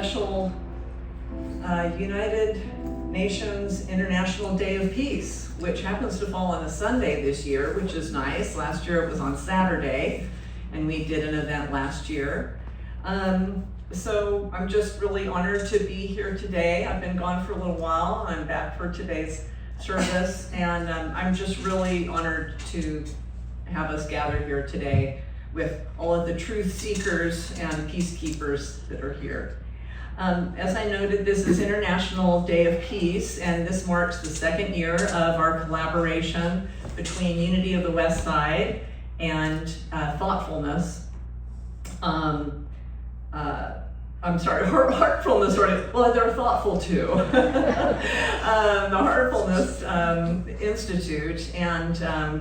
special United Nations International Day of Peace, which happens to fall on a Sunday this year, which is nice. Last year it was on Saturday, and we did an event last year. So I'm just really honored to be here today. I've been gone for a little while, and I'm back for today's service, and I'm just really honored to have us gathered here today with all of the truth seekers and peacekeepers that are here. As I noted, this is International Day of Peace, and this marks the second year of our collaboration between Unity of the West Side and Thoughtfulness. Heartfulness, well, they're thoughtful too. The Heartfulness Institute, and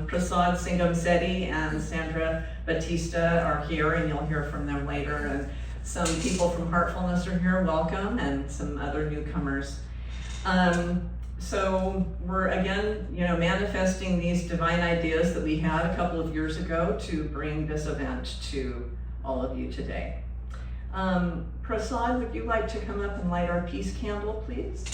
Prasad Singham Sethi and Sandra Batista are here, and you'll hear from them later. And some people from Heartfulness are here, welcome, and some other newcomers. So we're again, manifesting these divine ideas that we had a couple of years ago to bring this event to all of you today. Prasad, would you like to come up and light our peace candle, please?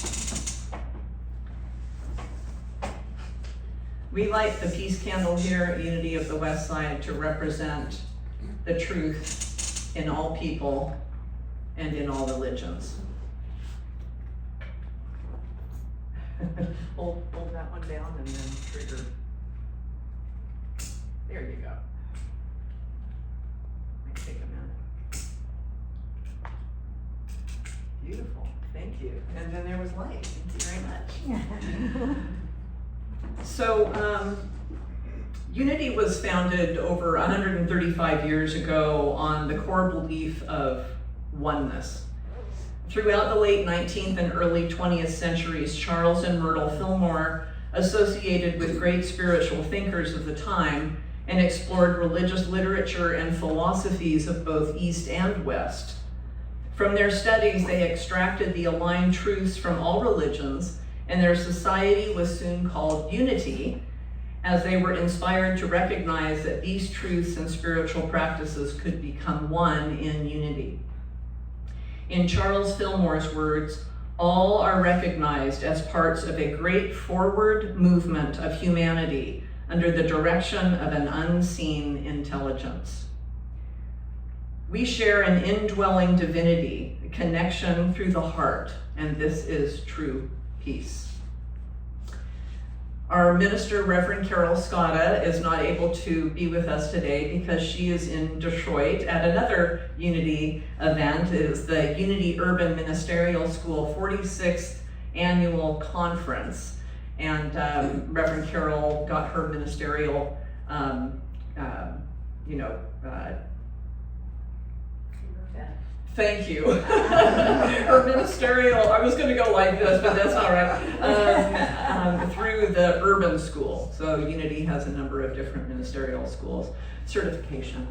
We light the peace candle here at Unity of the West Side to represent the truth in all people and in all religions. hold that one down and then trigger. There you go. Might take a minute. Beautiful, thank you. And then there was light, thank you very much. So, Unity was founded over 135 years ago on the core belief of oneness. Throughout the late 19th and early 20th centuries, Charles and Myrtle Fillmore associated with great spiritual thinkers of the time and explored religious literature and philosophies of both East and West. From their studies, they extracted the aligned truths from all religions, and their society was soon called Unity, as they were inspired to recognize that these truths and spiritual practices could become one in unity. In Charles Fillmore's words, all are recognized as parts of a great forward movement of humanity under the direction of an unseen intelligence. We share an indwelling divinity, a connection through the heart, and this is true peace. Our minister, Reverend Carol Scotta, is not able to be with us today because she is in Detroit at another Unity event. It is the Unity Urban Ministerial School 46th Annual Conference. And Reverend Carol got her ministerial, thank you. Her ministerial, I was going to go like this, but that's all right, through the urban school. So Unity has a number of different ministerial schools, certification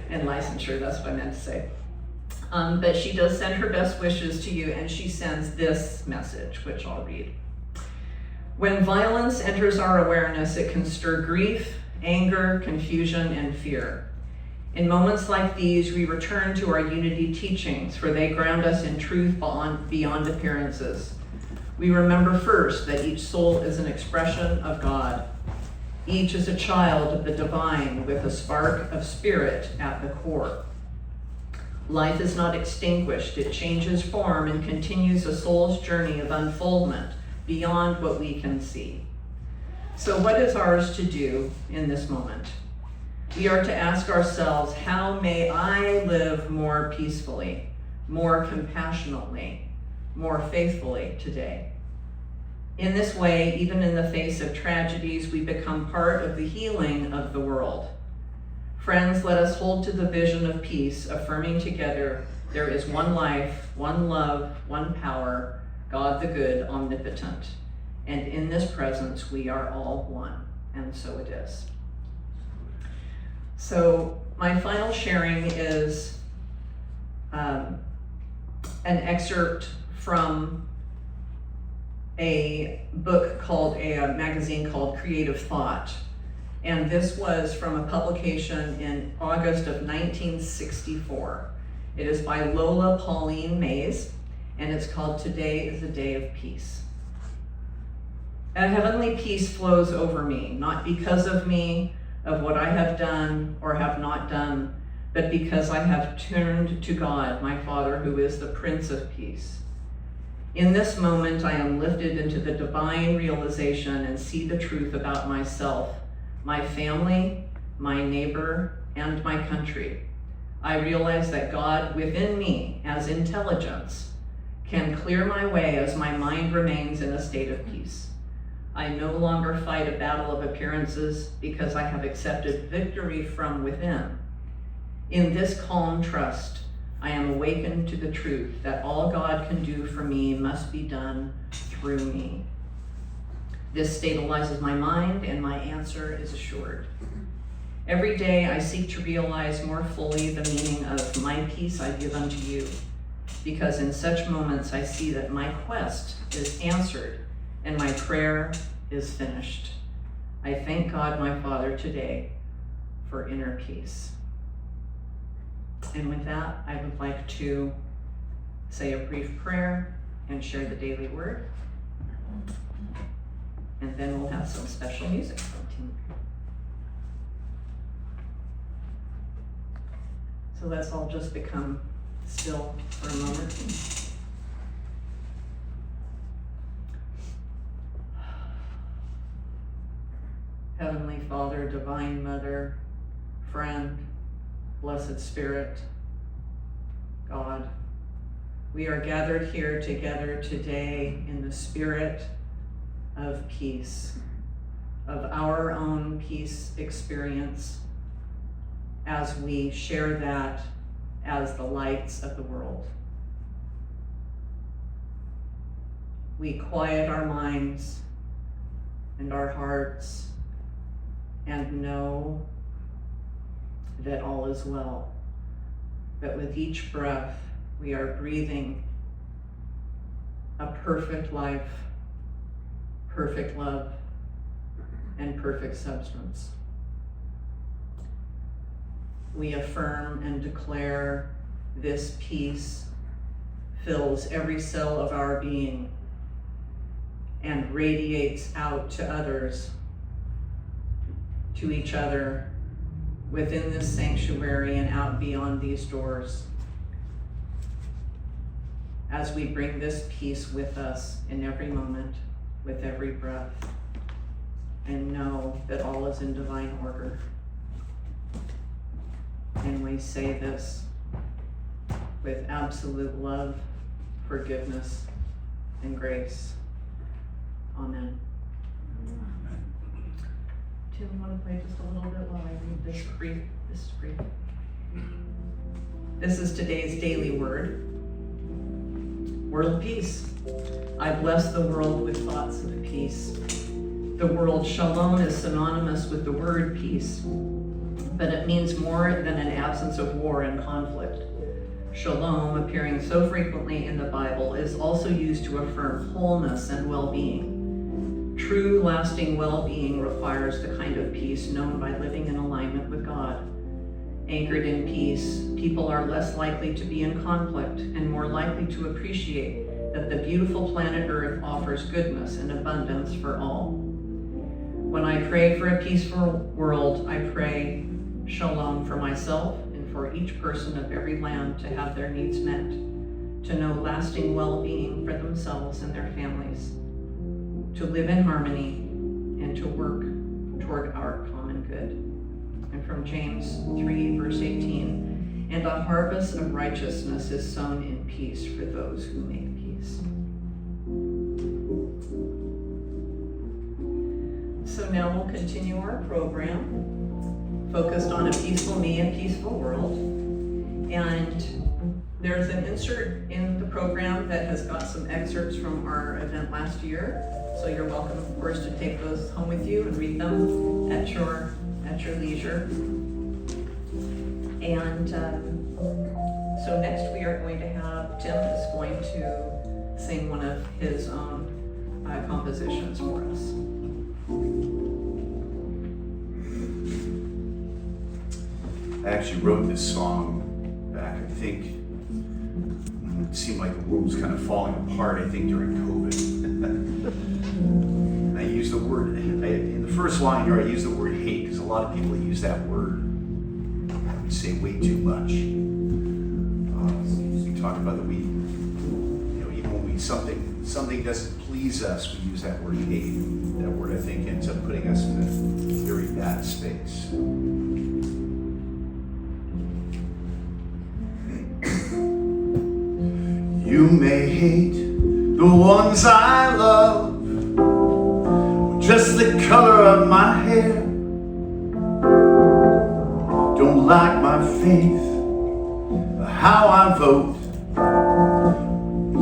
and licensure, that's what I meant to say. But she does send her best wishes to you, and she sends this message, which I'll read. When violence enters our awareness, it can stir grief, anger, confusion, and fear. In moments like these, we return to our Unity teachings, for they ground us in truth beyond appearances. We remember first that each soul is an expression of God. Each is a child of the divine with a spark of spirit at the core. Life is not extinguished, it changes form and continues a soul's journey of unfoldment beyond what we can see. So what is ours to do in this moment? We are to ask ourselves, how may I live more peacefully, more compassionately, more faithfully today? In this way, even in the face of tragedies, we become part of the healing of the world. Friends, let us hold to the vision of peace, affirming together, there is one life, one love, one power, God the good, omnipotent. And in this presence, we are all one, and so it is. So my final sharing is an excerpt from a book called, a magazine called Creative Thought. And this was from a publication in August of 1964. It is by Lola Pauline Mays, and it's called Today is a Day of Peace. A heavenly peace flows over me, not because of me, of what I have done or have not done, but because I have turned to God, my Father, who is the Prince of Peace. In this moment, I am lifted into the divine realization and see the truth about myself, my family, my neighbor, and my country. I realize that God within me, as intelligence, can clear my way as my mind remains in a state of peace. I no longer fight a battle of appearances because I have accepted victory from within. In this calm trust, I am awakened to the truth that all God can do for me must be done through me. This stabilizes my mind, and my answer is assured. Every day I seek to realize more fully the meaning of my peace I give unto you, because in such moments I see that my quest is answered and my prayer is finished. I thank God my Father today for inner peace. And with that, I would like to say a brief prayer and share the daily word. And then we'll have some special music from Tim. So let's all just become still for a moment. Heavenly Father, Divine Mother, friend, Blessed Spirit, God, we are gathered here together today in the spirit of peace, of our own peace experience, as we share that as the lights of the world. We quiet our minds and our hearts and know that all is well. That with each breath, we are breathing a perfect life, perfect love, and perfect substance. We affirm and declare this peace fills every cell of our being and radiates out to others, to each other, within this sanctuary and out beyond these doors, as we bring this peace with us in every moment, with every breath, and know that all is in divine order. And we say this with absolute love, forgiveness, and grace. Amen. Tim, want to play just a little bit while I read this brief? This is today's daily word. World peace. I bless the world with thoughts of peace. The word shalom is synonymous with the word peace, but it means more than an absence of war and conflict. Shalom, appearing so frequently in the Bible, is also used to affirm wholeness and well-being. True, lasting well-being requires the kind of peace known by living in alignment with God. Anchored in peace, people are less likely to be in conflict and more likely to appreciate that the beautiful planet Earth offers goodness and abundance for all. When I pray for a peaceful world, I pray shalom for myself and for each person of every land to have their needs met, to know lasting well-being for themselves and their families, to live in harmony, and to work toward our common good. And from James 3, verse 18, and a harvest of righteousness is sown in peace for those who make peace. So now we'll continue our program, focused on a peaceful me and peaceful world. And there's an insert in the program that has got some excerpts from our event last year. So you're welcome, of course, to take those home with you and read them at your leisure. And so next we are going to have, Tim is going to sing one of his own compositions for us. I actually wrote this song back, I think, it seemed like the world was kind of falling apart, I think, during COVID. And I used the word, in the first line here, I used the word hate, because a lot of people use that word. We say way too much. We talk about that even when something doesn't please us, we use that word hate. That word, I think, ends up putting us in a very bad space. You may hate the ones I love, just the color of my hair. Don't like my faith, or how I vote,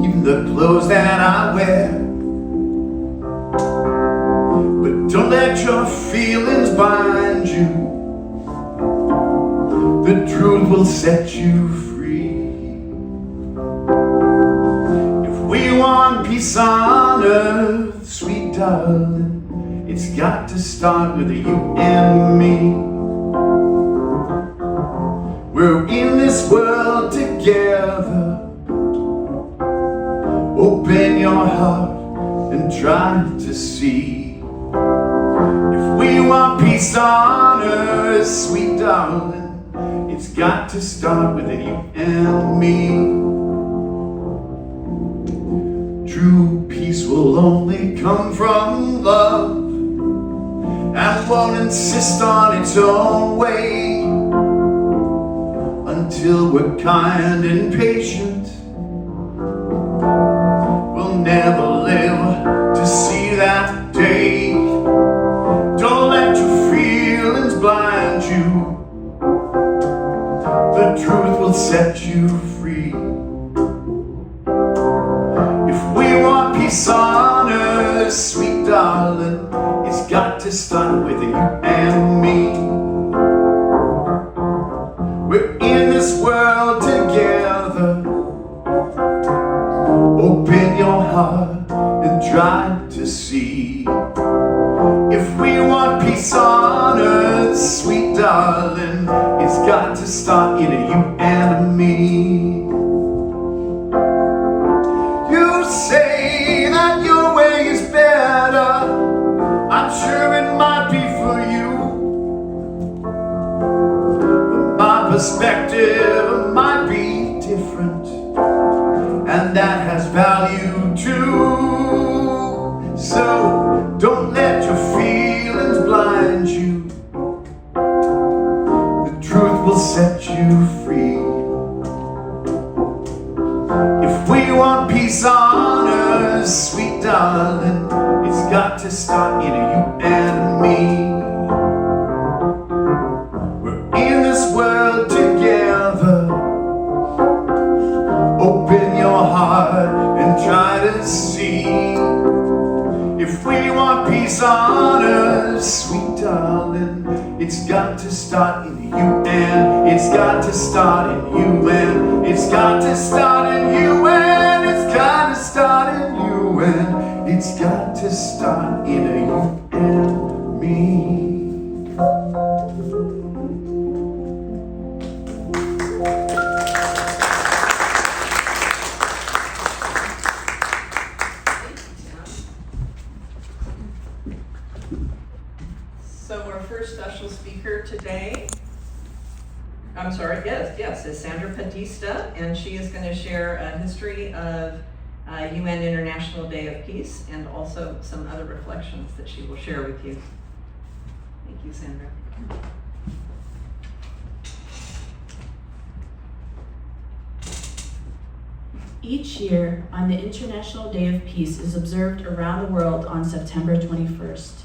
even the clothes that I wear. But don't let your feelings bind you. The truth will set you free. If we want peace on earth, sweet darling, it's got to start with you and me. We're in this world together. Open your heart and try to see. If we want peace on earth, sweet darling, it's got to start with you and me. True peace will only come from love, and won't insist on its own way. Until we're kind and patient, we'll never live to see that day. Don't let your feelings blind you. The truth will set you free. If we want peace on earth, sweet darling, it's got to start with you and me. We're in this world together. Open your heart and try to see. If we want peace on earth, sweet darling, it's got to start in you and me. You say that your way is better. I'm sure it might be for you. But my perspective might be different, and that has value too. So don't let your feelings blind you. The truth will set you free. If we want peace on earth, sweet darling, it's got to start in you and me. We're in this world together. Open your heart and try to see. If we want peace on earth, sweet darling, it's got to start in you and it's got to start in you and it's got to start in you and it's got to start in you and it's got to start in you and me. So our first special speaker today, is Sandra Patista, and she is going to share a history of UN International Day of Peace and also some other reflections that she will share with you. Thank you, Sandra. Each year, on the International Day of Peace is observed around the world on September 21st.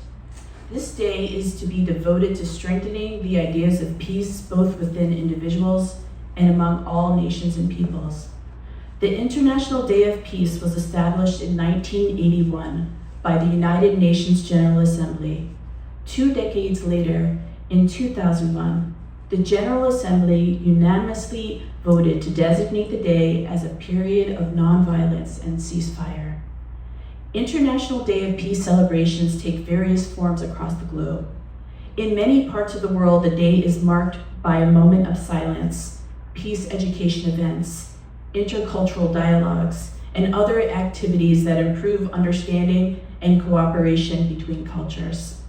This day is to be devoted to strengthening the ideas of peace both within individuals and among all nations and peoples. The International Day of Peace was established in 1981 by the United Nations General Assembly. 2 decades later, in 2001, the General Assembly unanimously voted to designate the day as a period of nonviolence and ceasefire. International Day of Peace celebrations take various forms across the globe. In many parts of the world, the day is marked by a moment of silence, peace education events, intercultural dialogues, and other activities that improve understanding and cooperation between cultures.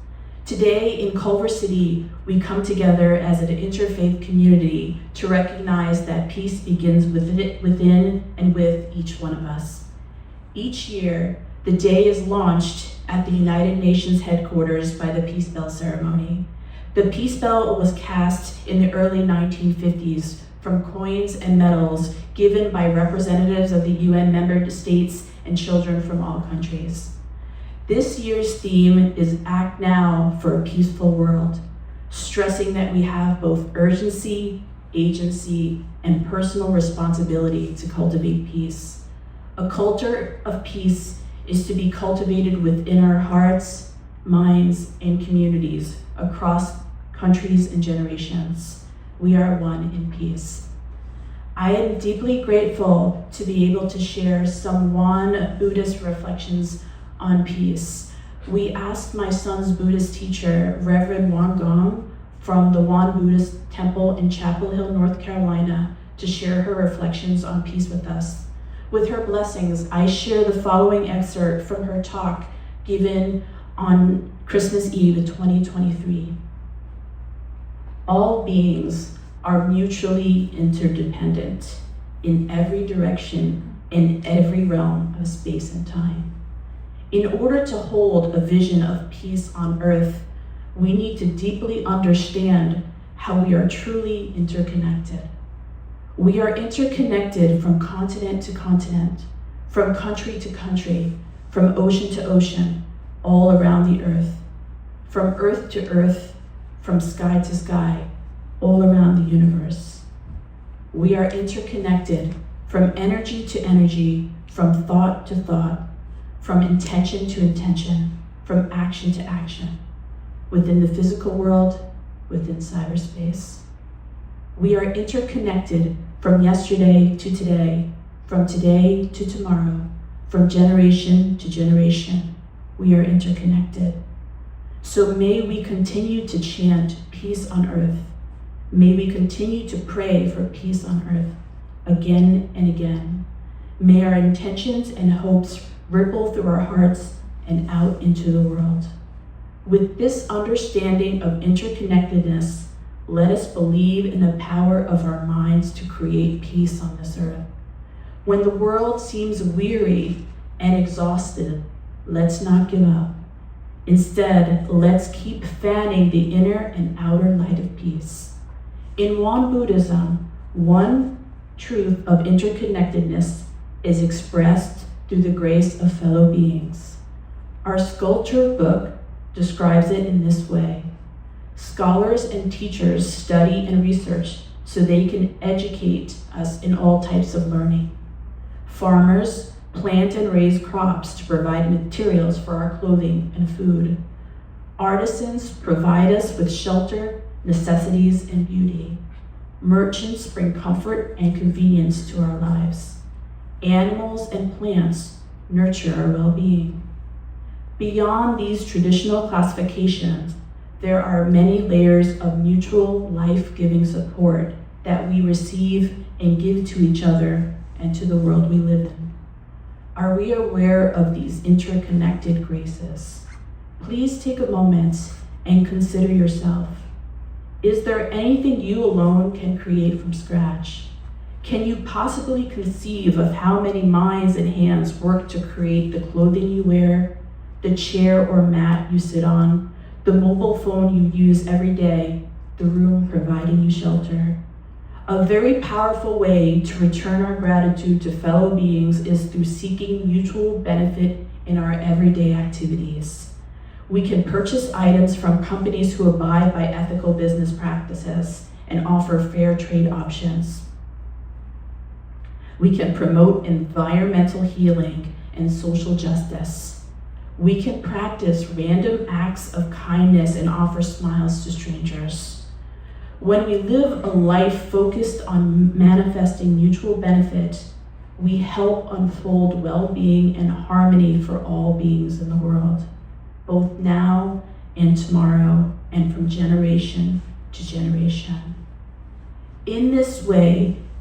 Today in Culver City, we come together as an interfaith community to recognize that peace begins within and with each one of us. Each year, the day is launched at the United Nations headquarters by the Peace Bell ceremony. The Peace Bell was cast in the early 1950s from coins and medals given by representatives of the UN member states and children from all countries. This year's theme is Act Now for a Peaceful World, stressing that we have both urgency, agency, and personal responsibility to cultivate peace. A culture of peace is to be cultivated within our hearts, minds, and communities across countries and generations. We are one in peace. I am deeply grateful to be able to share some Won Buddhist reflections on peace. We asked my son's Buddhist teacher, Reverend Won Gong, from the Won Buddhist Temple in Chapel Hill, North Carolina, to share her reflections on peace with us. With her blessings, I share the following excerpt from her talk given on Christmas Eve 2023. All beings are mutually interdependent in every direction, in every realm of space and time. In order to hold a vision of peace on earth, we need to deeply understand how we are truly interconnected. We are interconnected from continent to continent, from country to country, from ocean to ocean, all around the earth, from earth to earth, from sky to sky, all around the universe. We are interconnected from energy to energy, from thought to thought, from intention to intention, from action to action, within the physical world, within cyberspace. We are interconnected from yesterday to today, from today to tomorrow, from generation to generation. We are interconnected. So may we continue to chant peace on earth. May we continue to pray for peace on earth again and again. May our intentions and hopes ripple through our hearts and out into the world. With this understanding of interconnectedness, let us believe in the power of our minds to create peace on this earth. When the world seems weary and exhausted, let's not give up. Instead, let's keep fanning the inner and outer light of peace. In Won Buddhism, one truth of interconnectedness is expressed through the grace of fellow beings. Our sculpture book describes it in this way. Scholars and teachers study and research so they can educate us in all types of learning. Farmers plant and raise crops to provide materials for our clothing and food. Artisans provide us with shelter, necessities, and beauty. Merchants bring comfort and convenience to our lives. Animals and plants nurture our well-being. Beyond these traditional classifications, there are many layers of mutual life-giving support that we receive and give to each other and to the world we live in. Are we aware of these interconnected graces? Please take a moment and consider yourself. Is there anything you alone can create from scratch? Can you possibly conceive of how many minds and hands work to create the clothing you wear, the chair or mat you sit on, the mobile phone you use every day, the room providing you shelter? A very powerful way to return our gratitude to fellow beings is through seeking mutual benefit in our everyday activities. We can purchase items from companies who abide by ethical business practices and offer fair trade options. We can promote environmental healing and social justice. We can practice random acts of kindness and offer smiles to strangers. When we live a life focused on manifesting mutual benefit, we help unfold well-being and harmony for all beings in the world, both now and tomorrow, and from generation to generation. In this way,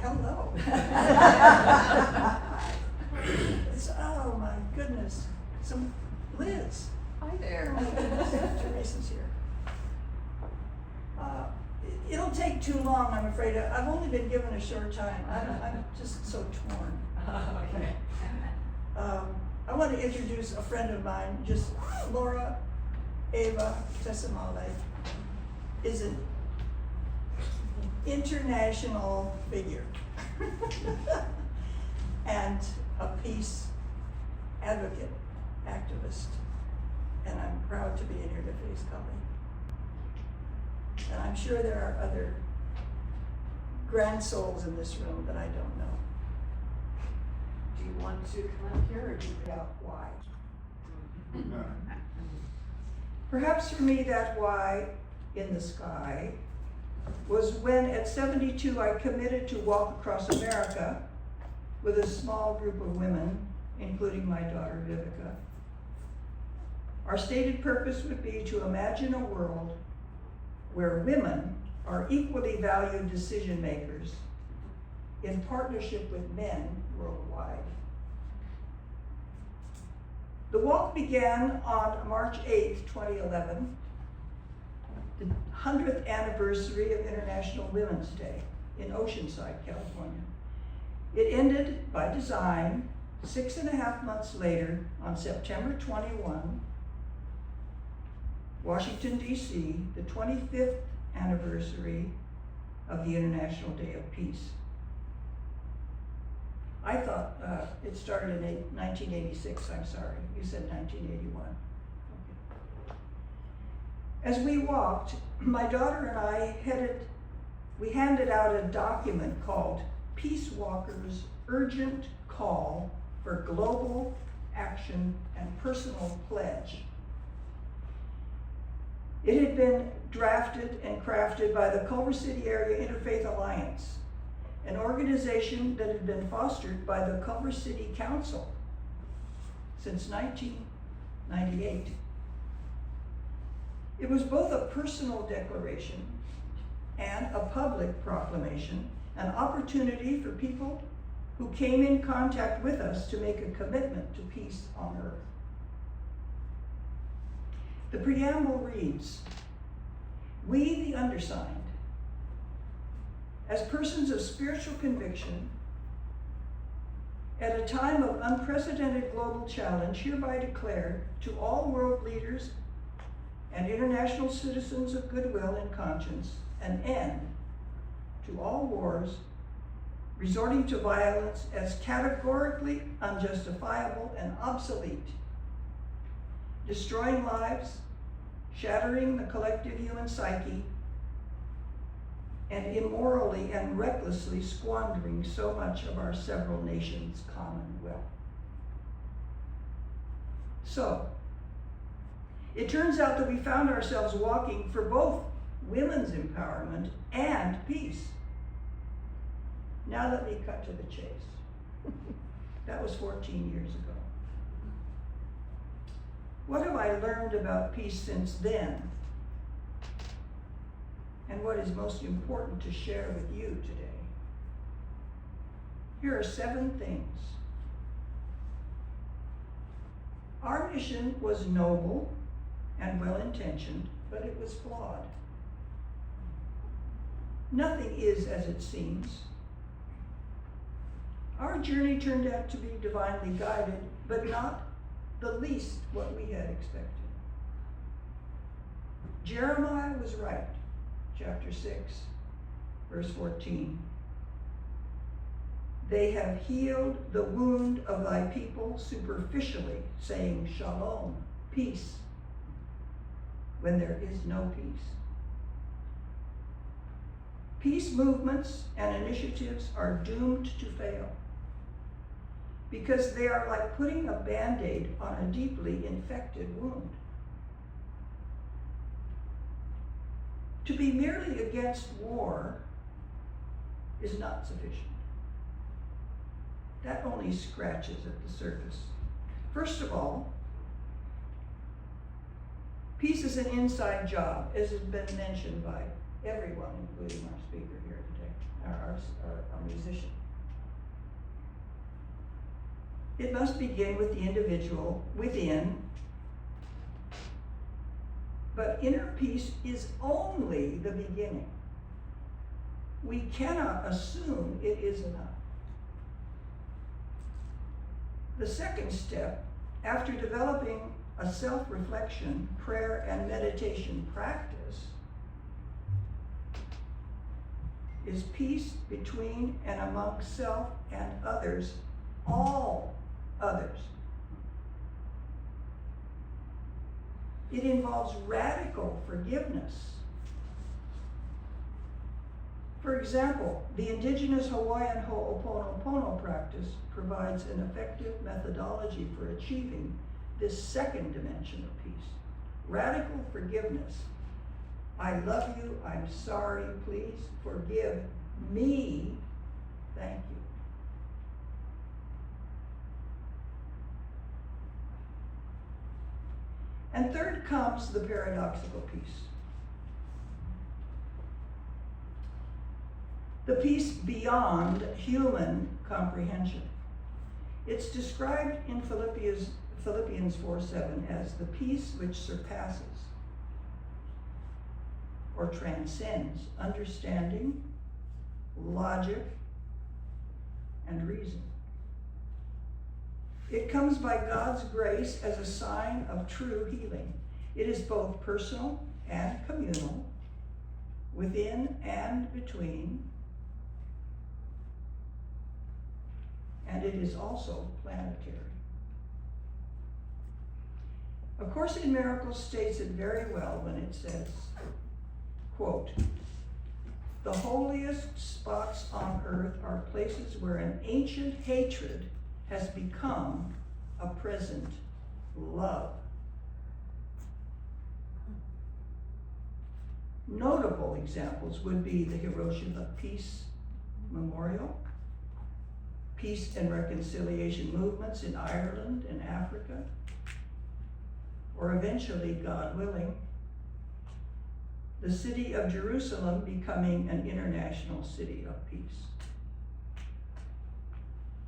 hello. Oh my goodness. Liz. Hi there. Teresa's here. It'll take too long, I'm afraid. I've only been given a short time. I'm just so torn. Okay. I want to introduce a friend of mine, just Laura Eva Tessamale is an international figure and a peace advocate, activist, and I'm proud to be in here to face Cully. And I'm sure there are other grand souls in this room that I don't know. Do you want to come up here or do you? About why. Perhaps for me that why in the sky was when at 72 I committed to walk across America with a small group of women, including my daughter Vivica. Our stated purpose would be to imagine a world where women are equally valued decision makers in partnership with men worldwide. The walk began on March 8th, 2011, the 100th anniversary of International Women's Day in Oceanside, California. It ended by design 6.5 months later on September 21, Washington, D.C., the 25th anniversary of the International Day of Peace. I thought it started in 1986, I'm sorry. You said 1981. Okay. As we walked, my daughter and I we handed out a document called Peace Walkers' Urgent Call for Global Action and Personal Pledge. It had been drafted and crafted by the Culver City Area Interfaith Alliance, an organization that had been fostered by the Culver City Council since 1998. It was both a personal declaration and a public proclamation, an opportunity for people who came in contact with us to make a commitment to peace on earth. The preamble reads, "We, the undersigned, as persons of spiritual conviction, at a time of unprecedented global challenge, hereby declare to all world leaders and international citizens of goodwill and conscience an end to all wars resorting to violence as categorically unjustifiable and obsolete, destroying lives, shattering the collective human psyche, and immorally and recklessly squandering so much of our several nations' common wealth." So, it turns out that we found ourselves walking for both women's empowerment and peace. Now let me cut to the chase. That was 14 years ago. What have I learned about peace since then? And what is most important to share with you today? Here are 7 things. Our mission was noble and well-intentioned, but it was flawed. Nothing is as it seems. Our journey turned out to be divinely guided, but not the least what we had expected. Jeremiah was right, chapter 6, verse 14. "They have healed the wound of thy people superficially, saying shalom, peace, when there is no peace." Peace movements and initiatives are doomed to fail because they are like putting a Band-Aid on a deeply infected wound. To be merely against war is not sufficient. That only scratches at the surface. First of all, peace is an inside job, as has been mentioned by everyone, including our speaker here today, our musician. It must begin with the individual within, but inner peace is only the beginning. We cannot assume it is enough. The second step, after developing a self-reflection, prayer, and meditation practice, is peace between and among self and others, all others. It involves radical forgiveness. For example, the indigenous Hawaiian Ho'oponopono practice provides an effective methodology for achieving this second dimension of peace. Radical forgiveness. I love you, I'm sorry, please forgive me, thank you. And third comes the paradoxical peace. The peace beyond human comprehension. It's described in Philippians 4:7 as the peace which surpasses or transcends understanding, logic, and reason. It comes by God's grace as a sign of true healing. It is both personal and communal, within and between, and it is also planetary. A Course in Miracles states it very well when it says, quote, "The holiest spots on earth are places where an ancient hatred has become a present love." Notable examples would be the Hiroshima Peace Memorial, peace and reconciliation movements in Ireland and Africa, or eventually, God willing, the city of Jerusalem becoming an international city of peace,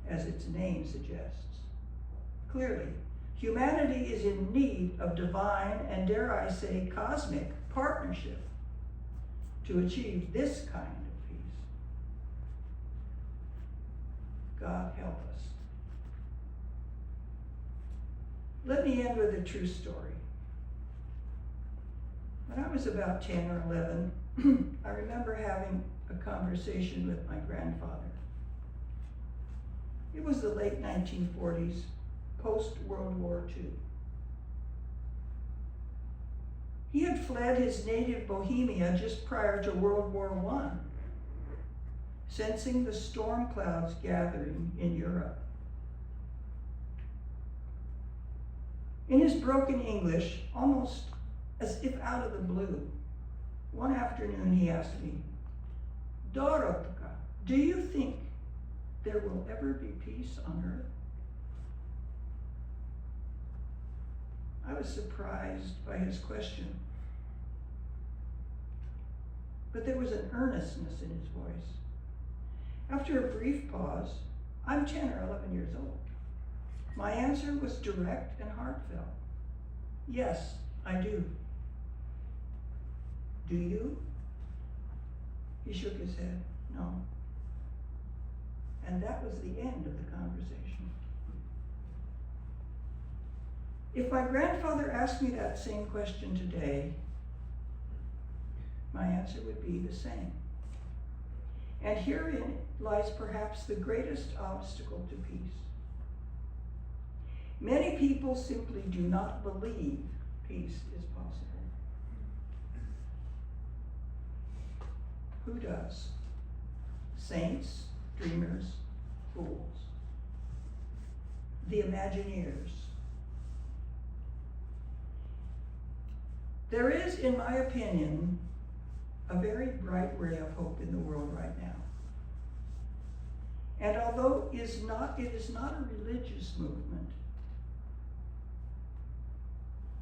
as its name suggests. Clearly, humanity is in need of divine and, dare I say, cosmic partnership to achieve this kind of peace. God help us. Let me end with a true story. When I was about 10 or 11, I remember having a conversation with my grandfather. It was the late 1940s, post-World War II. He had fled his native Bohemia just prior to World War I, sensing the storm clouds gathering in Europe. In his broken English, almost as if out of the blue, one afternoon he asked me, "Dorotka, do you think there will ever be peace on earth?" I was surprised by his question, but there was an earnestness in his voice. After a brief pause, I'm 10 or 11 years old. My answer was direct and heartfelt. Yes, I do. Do you? He shook his head. No. And that was the end of the conversation. If my grandfather asked me that same question today, my answer would be the same. And herein lies perhaps the greatest obstacle to peace. Many people simply do not believe peace is possible. Who does? Saints, dreamers, fools. The Imagineers. There is, in my opinion, a very bright ray of hope in the world right now. And although it is not a religious movement,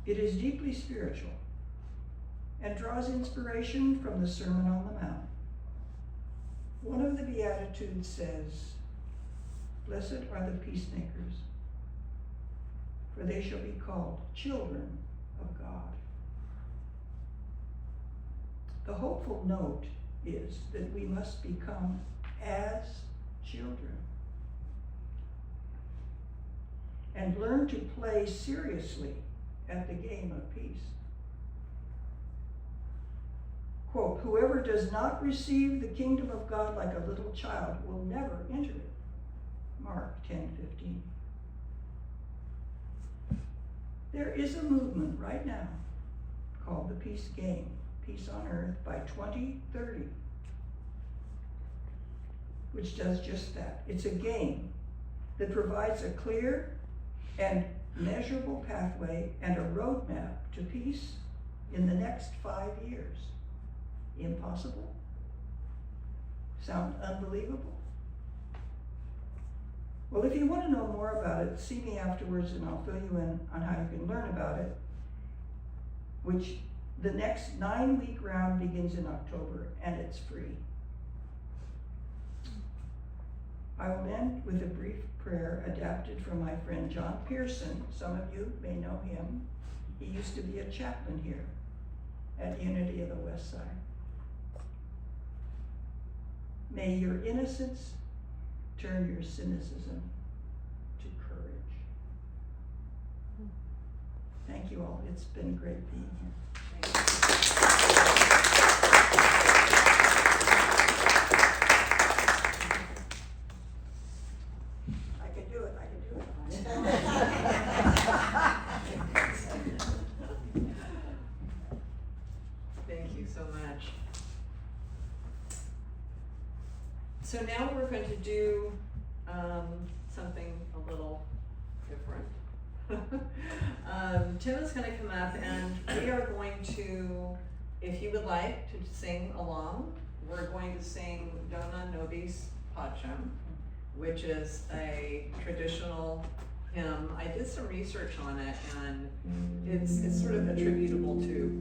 it is deeply spiritual. and draws inspiration from the Sermon on the Mount. One of the Beatitudes says, "Blessed are the peacemakers, for they shall be called children of God." The hopeful note is that we must become as children and learn to play seriously at the game of peace. Quote, "Whoever does not receive the kingdom of God like a little child will never enter it." Mark 10:15. There is a movement right now called the Peace Game, Peace on Earth by 2030, which does just that. It's a game that provides a clear and measurable pathway and a roadmap to peace in the next 5 years. Impossible? Sound unbelievable? Well, if you want to know more about it, see me afterwards and I'll fill you in on how you can learn about it, which the next 9-week round begins in October and it's free. I will end with a brief prayer adapted from my friend John Pearson. Some of you may know him. He used to be a chaplain here at Unity of the West Side. May your innocence turn your cynicism to courage. Thank you all. It's been great being here. I can do it. Thank you so much. So now we're going to do something a little different. Tim is going to come up and we are going to, if you would like to sing along, we're going to sing Dona Nobis Pacem, which is a traditional hymn. I did some research on it and it's sort of attributable to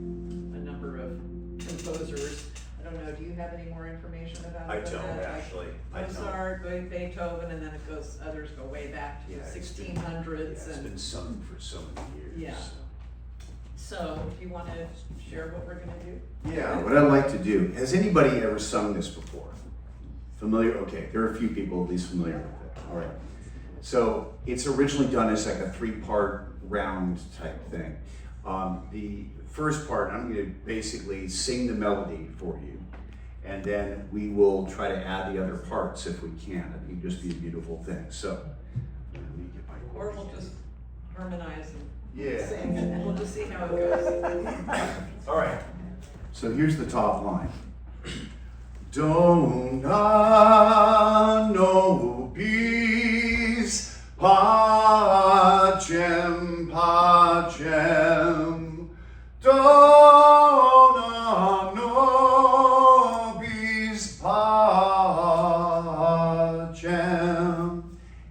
a number of composers. I don't know, do you have any more information about I it? don't actually. I don't. Mozart, Beethoven, and then it goes, others go way back to the Yeah, it's 1600s. It's been sung for so many years. Yeah. So, do you want to share what we're going to do? Yeah, what I'd like to do, has anybody ever sung this before? Familiar? Okay, there are a few people at least familiar with it. All right. So it's originally done as like a 3-part round type thing. The first part, I'm going to basically sing the melody for you, and then we will try to add the other parts if we can. I think it'd just be a beautiful thing. So, let me get my Or we'll just harmonize and Yeah. sing, and we'll just see how it goes. All right. So here's the top line. Dona nobis pacem pacem. Dona nobis pacem.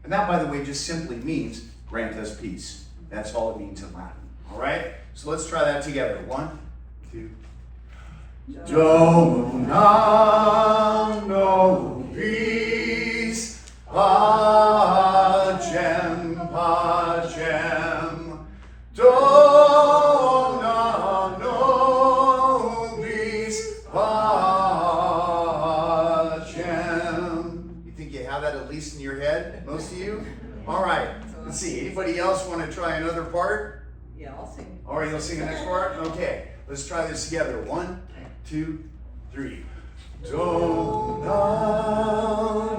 And that, by the way, just simply means grant us peace. That's all it means in Latin. All right? So let's try that together. 1, 2. Dona nobis pacem pacem. Dona nobis pacem. You think you have that at least in your head, most of you? All right. Let's see. Anybody else want to try another part? Yeah, I'll sing. All right, you'll sing the next part? Okay. Let's try this together. 1, 2, 3. Dona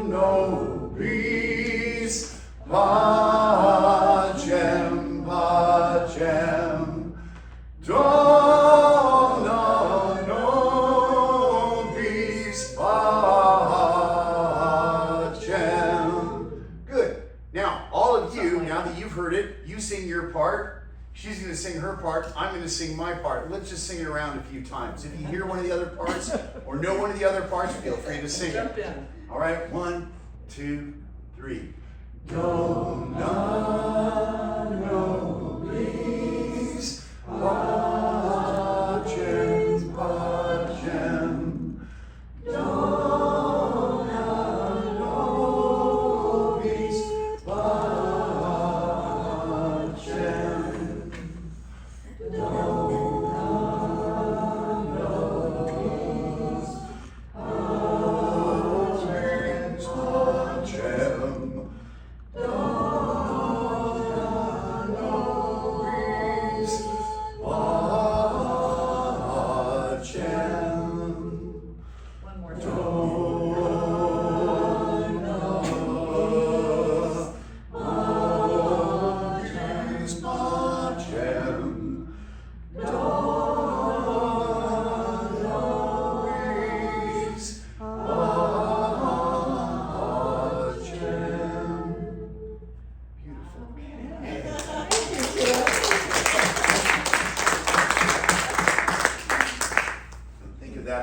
nobis pacem pacem. Dona nobis pacem. Good. Now, all of you, now that you've heard it, you sing your part. She's going to sing her part. I'm going to sing my part. Let's just sing it around a few times. If you hear one of the other parts or know one of the other parts, feel free to sing Jump it. in. All right, 1, 2, 3. Dona nobis pacem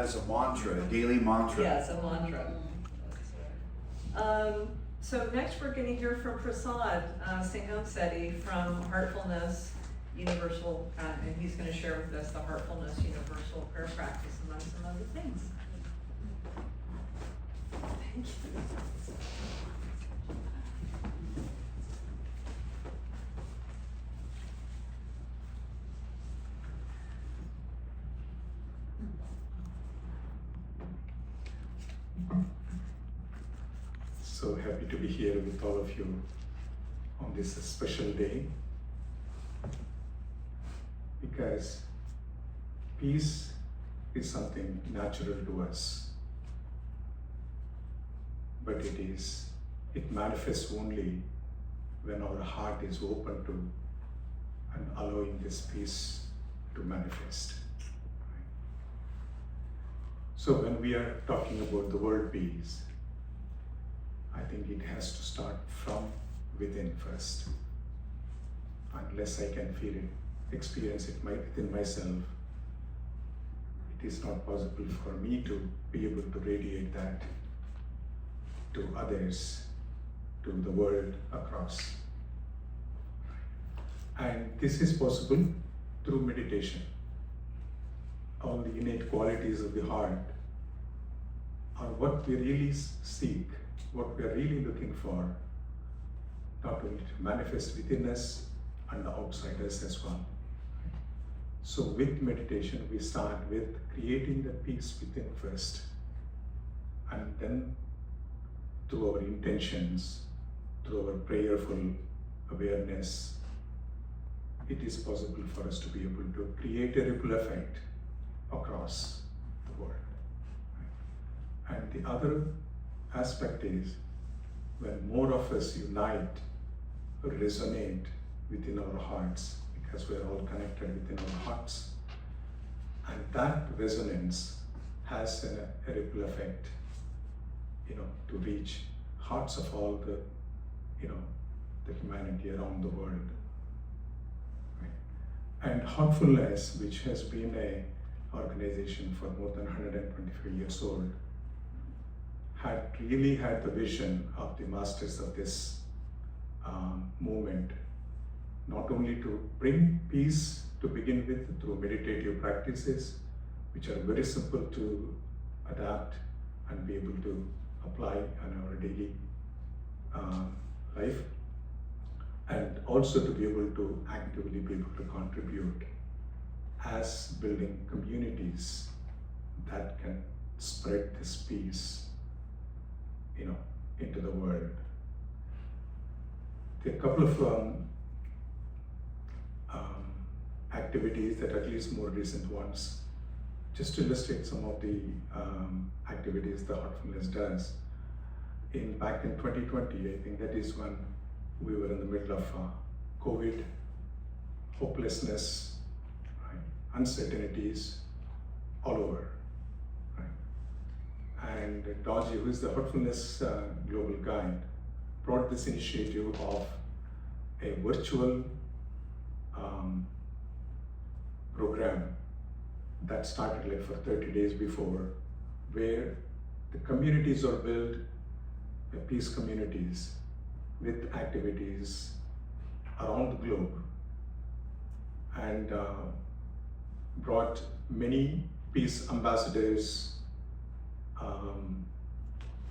that as a mantra, a daily mantra. Yeah, it's a mantra. So next we're going to hear from Prasad Singhamsetti from Heartfulness Universal, and he's going to share with us the Heartfulness Universal Prayer Practice among some other things. Thank you. So happy to be here with all of you on this special day, because peace is something natural to us, but it manifests only when our heart is open to and allowing this peace to manifest. So when we are talking about the word peace, I think it has to start from within first. Unless I can feel it, experience it within myself, it is not possible for me to be able to radiate that to others, to the world across. And this is possible through meditation. All the innate qualities of the heart are what we really seek, what we are really looking for, not only to manifest within us and outside us as well. So with meditation, we start with creating the peace within first, and then through our intentions, through our prayerful awareness, it is possible for us to be able to create a ripple effect across the world. And the other aspect is when more of us unite or resonate within our hearts, because we are all connected within our hearts, and that resonance has a ripple effect, to reach hearts of all the humanity around the world. Right? And Heartfulness, which has been an organization for more than 125 years old, had really had the vision of the masters of this movement, not only to bring peace to begin with through meditative practices, which are very simple to adapt and be able to apply in our daily life, and also to be able to actively be able to contribute as building communities that can spread this peace into the world. There are a couple of activities that are at least more recent ones, just to illustrate some of the activities the Heartfulness does. Back in 2020, I think that is when we were in the middle of COVID, hopelessness, right? Uncertainties all over. And Daji, who is the Heartfulness Global Guide, brought this initiative of a virtual program that started like for 30 days before, where the communities are built, peace communities with activities around the globe, and brought many peace ambassadors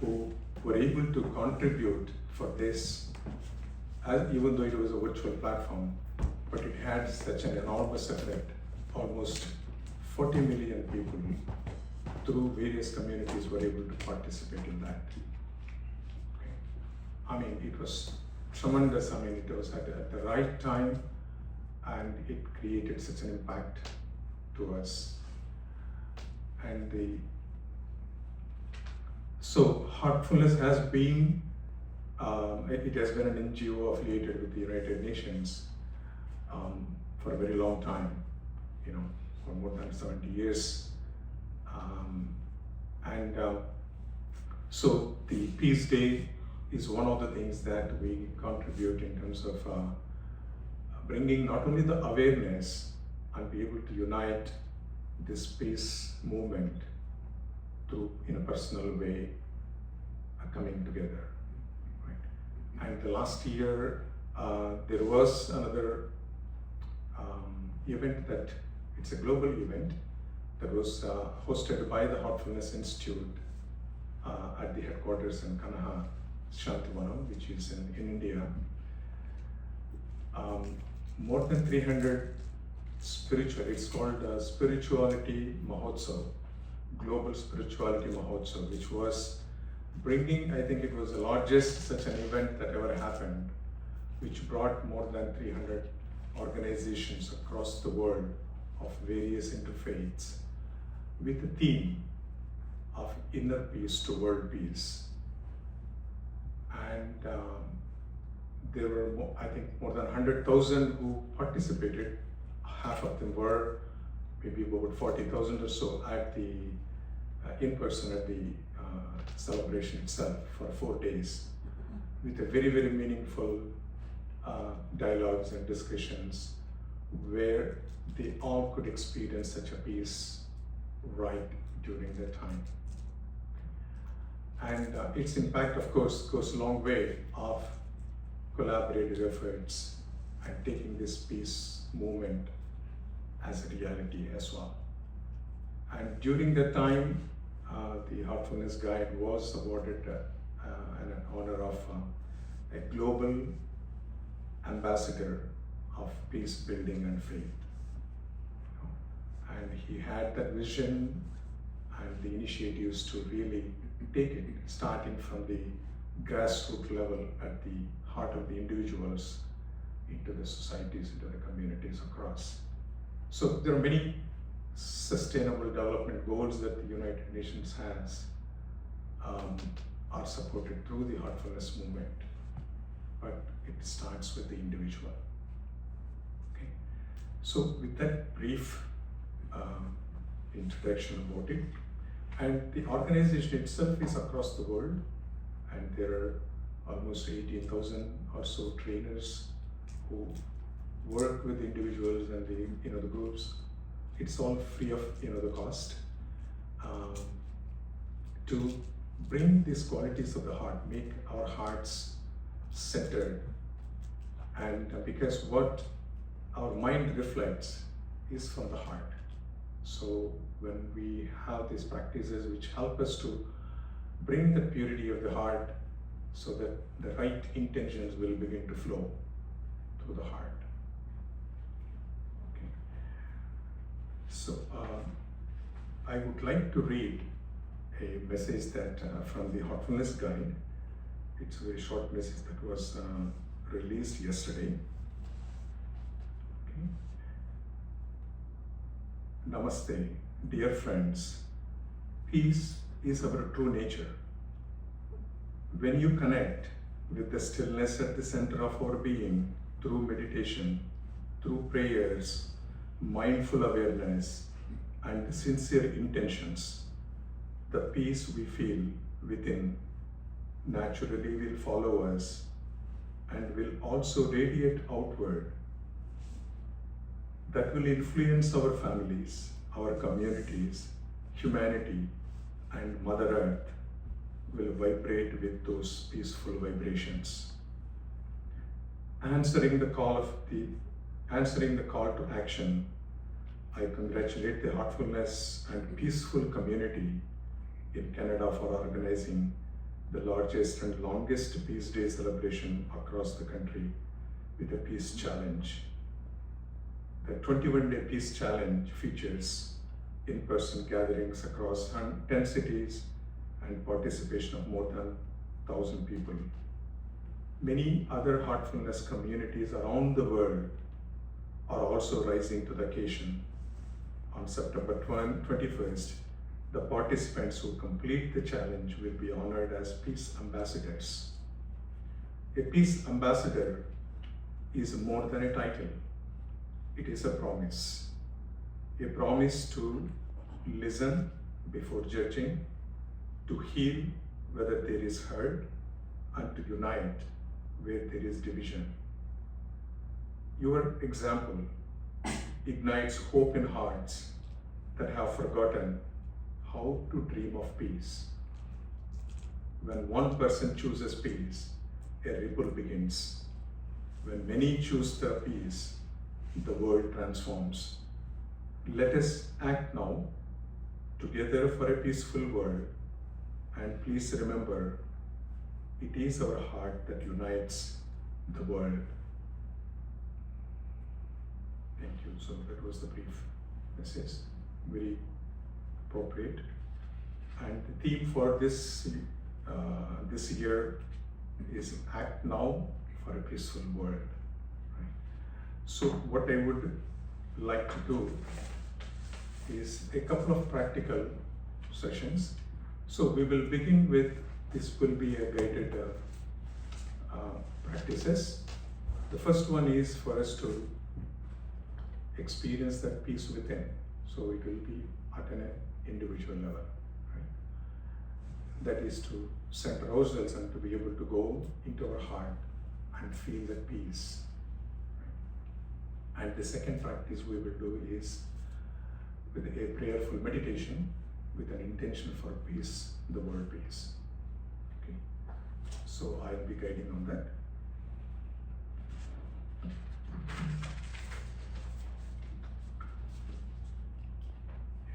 who were able to contribute for this, even though it was a virtual platform, but it had such an enormous effect. Almost 40 million people through various communities were able to participate in that. Okay. I mean, it was tremendous. I mean, it was at the right time, and it created such an impact to us. And so Heartfulness has been, it has been an NGO affiliated with the United Nations for a very long time, for more than 70 years. So the Peace Day is one of the things that we contribute in terms of bringing not only the awareness and be able to unite this peace movement through, in a personal way, coming together. Right? And the last year, there was another event that it's a global event that was hosted by the Heartfulness Institute at the headquarters in Kanaha, Shantivanam, which is in India. More than 300 it's called Spirituality Mahotsav, Global Spirituality Mahotsav, which was bringing, I think it was the largest such an event that ever happened, which brought more than 300 organizations across the world of various interfaiths with the theme of inner peace to world peace. And there were, I think, more than 100,000 who participated. Half of them were, maybe about 40,000 or so at the in person at the celebration itself for 4 days, with a very, very meaningful dialogues and discussions where they all could experience such a peace right during that time. And its impact, of course, goes a long way of collaborative efforts and taking this peace movement as a reality as well. And during that time, the Heartfulness Guide was awarded an honor of a global ambassador of peace building and faith. And he had that vision and the initiatives to really take it, starting from the grassroots level at the heart of the individuals into the societies, into the communities across. So there are many sustainable development goals that the United Nations has are supported through the Heartfulness movement, but it starts with the individual. Okay. So with that brief introduction about it, and the organization itself is across the world, and there are almost 18,000 or so trainers who work with individuals and the groups. It's all free of the cost to bring these qualities of the heart, make our hearts centered, and because what our mind reflects is from the heart. So when we have these practices which help us to bring the purity of the heart, so that the right intentions will begin to flow through the heart. Okay. So I would like to read a message that from the Heartfulness Guide. It's a very short message that was released yesterday. Okay. Namaste, dear friends. Peace is our true nature. When you connect with the stillness at the center of our being through meditation, through prayers, mindful awareness, and sincere intentions, the peace we feel within naturally will follow us and will also radiate outward. That will influence our families, our communities, humanity, and Mother Earth will vibrate with those peaceful vibrations. Answering the call to action, I congratulate the Heartfulness and Peaceful community in Canada for organizing the largest and longest Peace Day celebration across the country with a Peace Challenge. The 21-day Peace Challenge features in-person gatherings across 10 cities and participation of more than 1,000 people. Many other Heartfulness communities around the world are also rising to the occasion. On September 21st, the participants who complete the challenge will be honored as Peace Ambassadors. A Peace Ambassador is more than a title. It is a promise to listen before judging, to heal whether there is hurt, and to unite where there is division. Your example ignites hope in hearts that have forgotten how to dream of peace. When one person chooses peace, a ripple begins. When many choose the peace, the world transforms. Let us act now together for a peaceful world. And please remember, it is our heart that unites the world. Thank you. So that was the brief message, very appropriate. And the theme for this year is Act Now for a Peaceful World. Right? So what I would like to do is a couple of practical sessions. So we will begin with, this will be a guided practices. The first one is for us to experience that peace within. So it will be at an individual level. Right? That is to center ourselves and to be able to go into our heart and feel that peace. Right? And the second practice we will do is with a prayerful meditation with an intention for peace, the word peace. Okay. So I'll be guiding on that.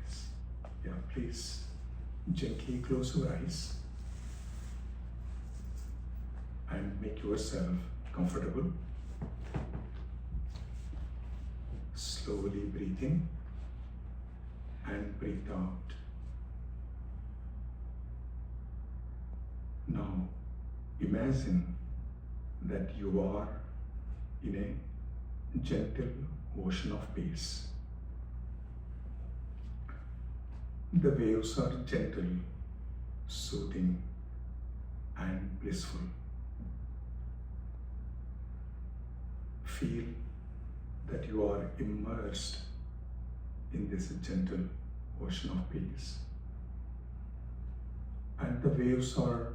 Yes. Yeah, please gently close your eyes and make yourself comfortable. Slowly breathe in and breathe out. Now imagine that you are in a gentle ocean of peace. The waves are gentle, soothing, and blissful. Feel that you are immersed in this gentle ocean of peace. And the waves are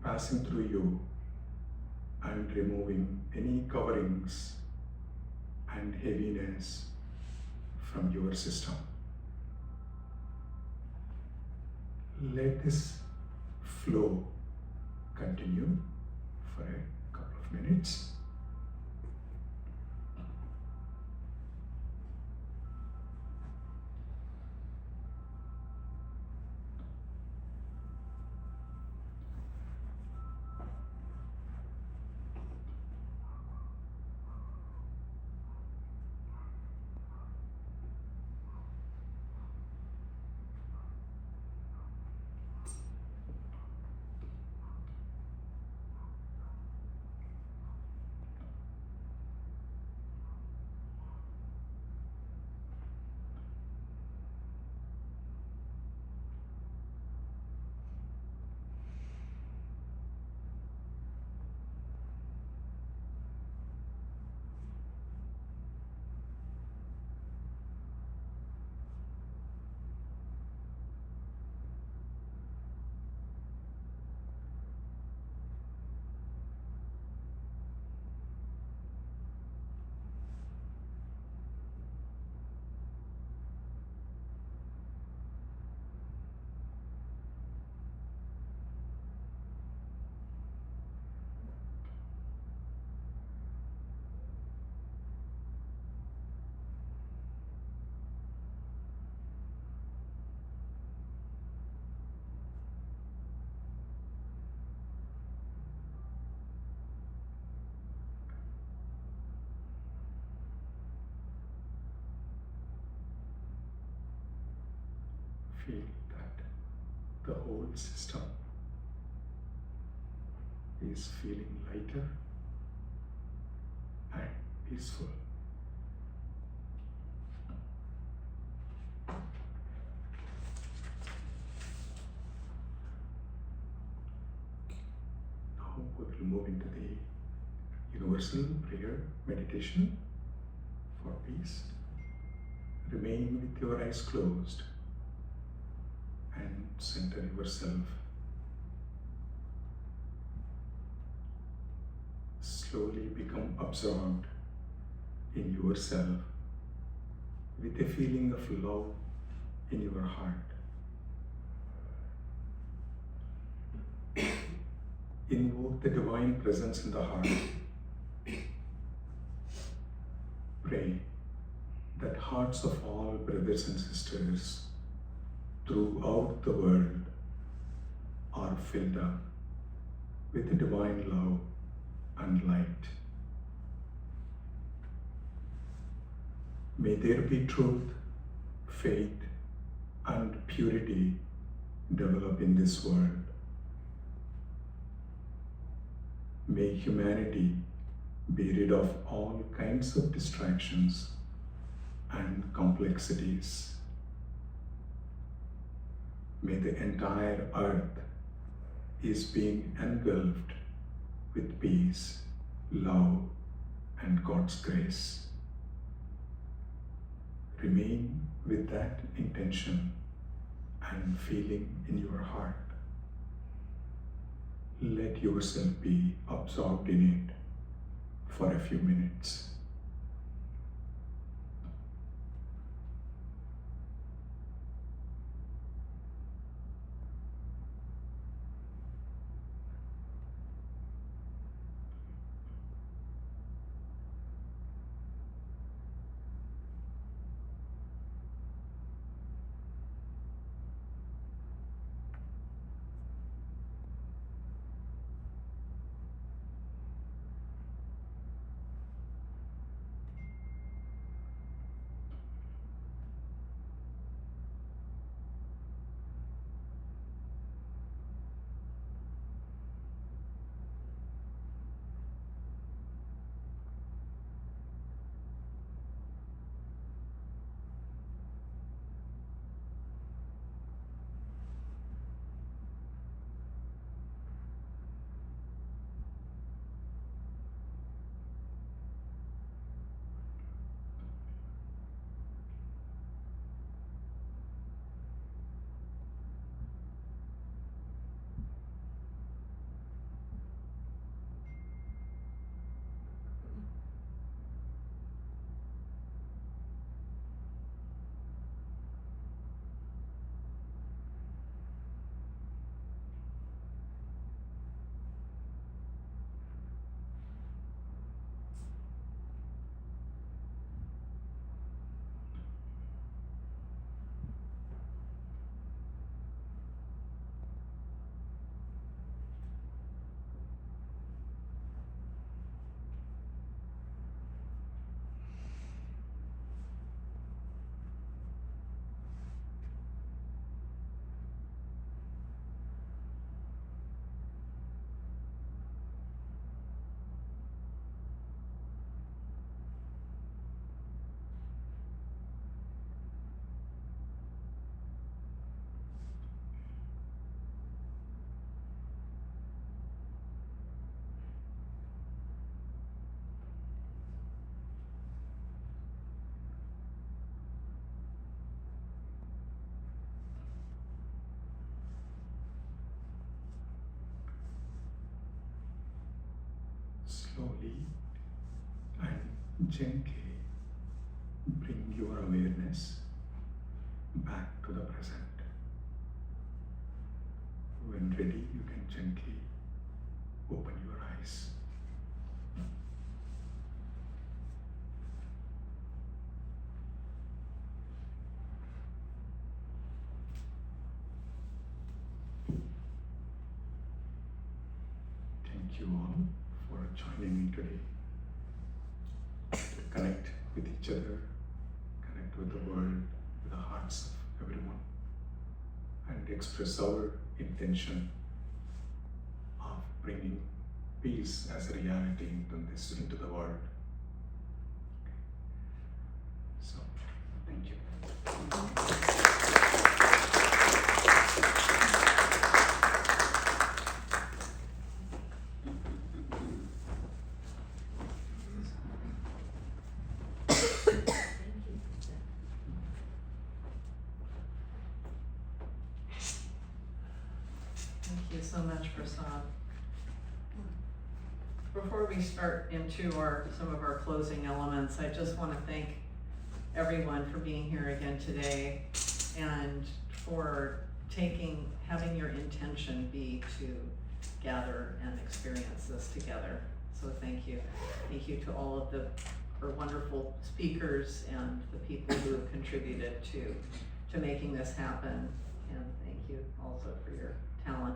passing through you and removing any coverings and heaviness from your system. Let this flow continue for a couple of minutes. Feel that the whole system is feeling lighter and peaceful. Now we will move into the universal prayer meditation for peace. Remain with your eyes closed and center yourself. Slowly become absorbed in yourself with a feeling of love in your heart. invoke the divine presence in the heart. Pray that hearts of all brothers and sisters throughout the world are filled up with the divine love and light. May there be truth, faith, and purity develop in this world. May humanity be rid of all kinds of distractions and complexities. May the entire earth is being engulfed with peace, love, and God's grace. Remain with that intention and feeling in your heart. Let yourself be absorbed in it for a few minutes. Slowly and gently bring your awareness back to the present. When ready, you can gently open your eyes. Thank you all for joining me today. Connect with each other, connect with the world, with the hearts of everyone, and express our intention of bringing peace as a reality into the world. So, thank you. Thank you so much, Prasad. Before we start into some of our closing elements, I just want to thank everyone for being here again today and for having your intention be to gather and experience this together. So thank you. Thank you to all of our wonderful speakers and the people who have contributed to making this happen. And thank you also for your talent.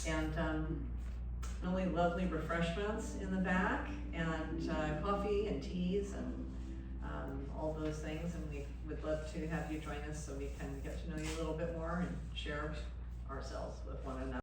And really lovely refreshments in the back, and coffee and teas and all those things. And we would love to have you join us so we can get to know you a little bit more and share ourselves with one another.